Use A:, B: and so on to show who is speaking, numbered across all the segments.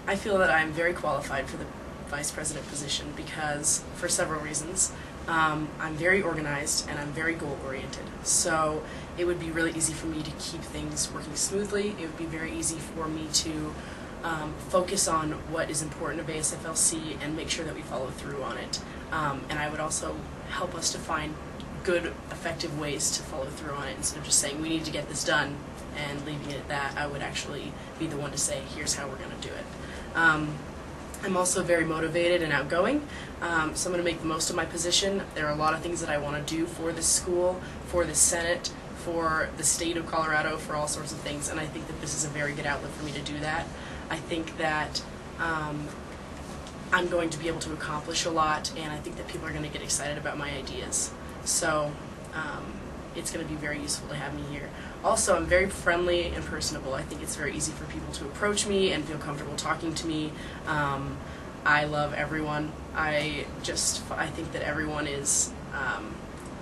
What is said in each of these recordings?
A: I feel that I'm very qualified for the vice president position because, for several reasons. I'm very organized and I'm very goal-oriented. So it would be really easy for me to keep things working smoothly. It would be very easy for me to focus on what is important of ASFLC and make sure that we follow through on it. And I would also help us to find good, effective ways to follow through on it instead of just saying we need to get this done and leaving it at that. I would actually be the one to say, here's how we're going to do it. I'm also very motivated and outgoing, so I'm going to make the most of my position. There are a lot of things that I want to do for this school, for the Senate, for the state of Colorado, for all sorts of things, and I think that this is a very good outlet for me to do that. I think that I'm going to be able to accomplish a lot, and I think that people are going to get excited about my ideas. So it's going to be very useful to have me here. Also, I'm very friendly and personable. I think it's very easy for people to approach me and feel comfortable talking to me. I love everyone. I think that everyone is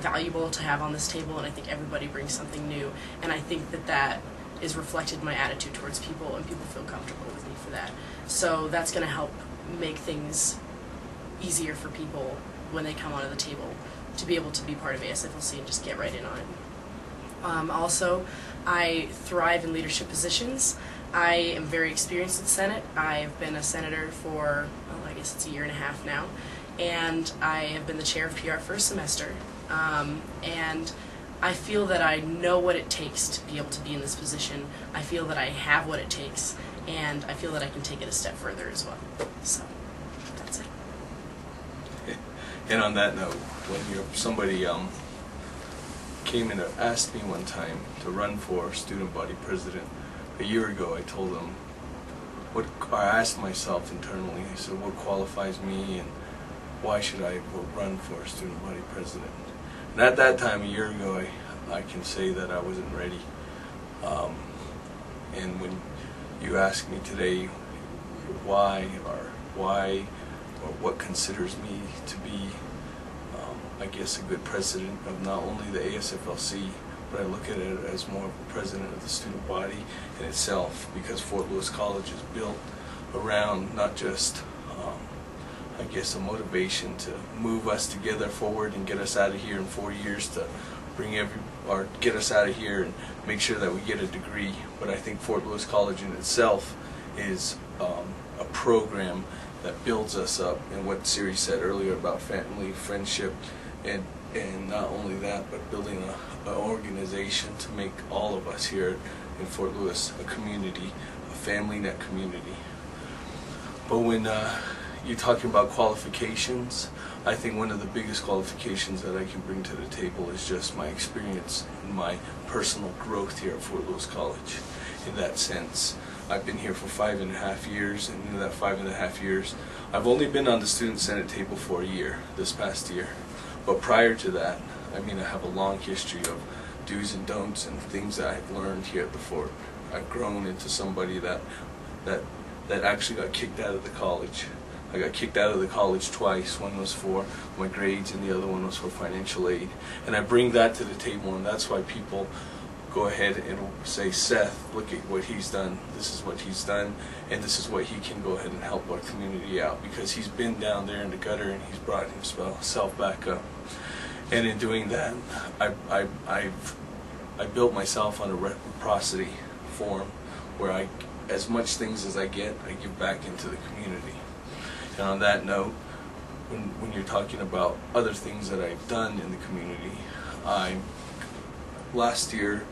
A: valuable to have on this table, and I think everybody brings something new. And I think that that is reflected in my attitude towards people, and people feel comfortable with me for that. So that's going to help make things easier for people when they come onto the table to be able to be part of ASFLC and just get right in on it. Also, I thrive in leadership positions. I am very experienced in the Senate. I've been a senator for, well, I guess it's a year and a half now, and I have been the chair of PR for a semester. And I feel that I know what it takes to be able to be in this position. I feel that I have what it takes, and I feel that I can take it a step further as well. So, that's it.
B: And on that note, when somebody came and asked me one time to run for student body president a year ago, I told them I asked myself internally, I said, what qualifies me and why should I run for student body president? And at that time, a year ago, I can say that I wasn't ready. And when you ask me today why or what considers me to be I guess a good president of not only the ASFLC, but I look at it as more of a president of the student body in itself, because Fort Lewis College is built around not just I guess a motivation to move us together forward and get us out of here in 4 years to get us out of here and make sure that we get a degree, but I think Fort Lewis College in itself is a program that builds us up, and what Siri said earlier about family, friendship, and not only that, but building an organization to make all of us here in Fort Lewis a community, a family net community. But when you're talking about qualifications, I think one of the biggest qualifications that I can bring to the table is just my experience and my personal growth here at Fort Lewis College. In that sense, I've been here for 5.5 years, and in that 5.5 years, I've only been on the Student Senate table for a year, this past year. But prior to that, I mean, I have a long history of do's and don'ts and things that I've learned here at the Fort. I've grown into somebody that actually got kicked out of the college. I got kicked out of the college twice. One was for my grades and the other one was for financial aid. And I bring that to the table, and that's why people go ahead and say, Seth, look at what he's done, this is what he's done, and this is what he can go ahead and help our community out, because he's been down there in the gutter and he's brought himself back up. And in doing that, I built myself on a reciprocity form where as much things as I get, I give back into the community. And on that note, when you're talking about other things that I've done in the community, last year,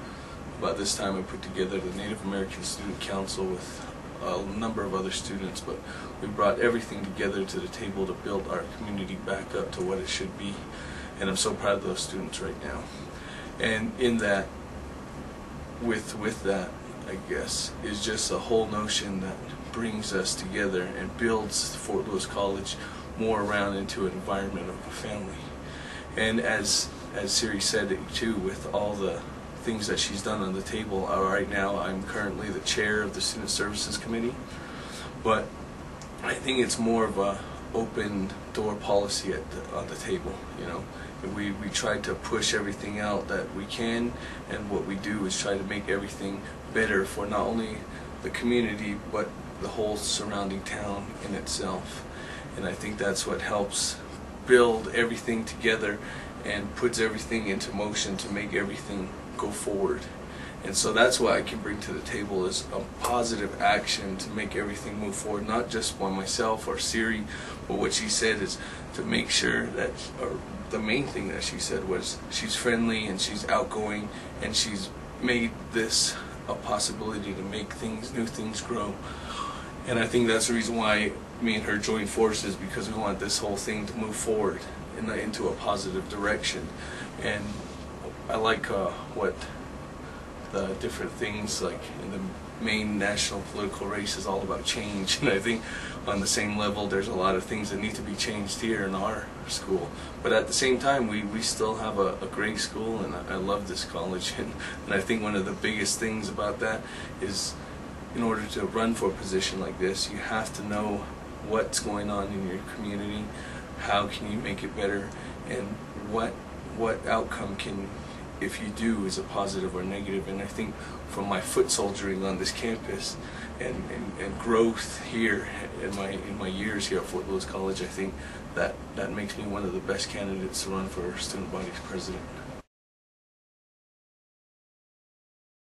B: about this time, I put together the Native American Student Council with a number of other students, but we brought everything together to the table to build our community back up to what it should be, and I'm so proud of those students right now. And in that, with that, I guess, is just a whole notion that brings us together and builds Fort Lewis College more around into an environment of a family. And as Siri said too, with all the things that she's done on the table, right now I'm currently the chair of the Student Services Committee, but I think it's more of a open door policy on the table. You know, we try to push everything out that we can, and what we do is try to make everything better for not only the community but the whole surrounding town in itself. And I think that's what helps build everything together and puts everything into motion to make everything go forward. And so that's what I can bring to the table, is a positive action to make everything move forward, not just by myself or Siri, but what she said is to make sure that, or the main thing that she said was, she's friendly and she's outgoing, and she's made this a possibility to make things, new things grow. And I think that's the reason why me and her joined forces, because we want this whole thing to move forward into a positive direction. And I like what the different things, like in the main national political race, is all about change. And I think on the same level there's a lot of things that need to be changed here in our school, but at the same time we still have a great school, and I love this college. And I think one of the biggest things about that is, in order to run for a position like this, you have to know what's going on in your community, how can you make it better, and what outcome can, if you do, is a positive or negative. And I think from my foot soldiering on this campus and growth here in my years here at Fort Lewis College, I think that makes me one of the best candidates to run for student body president.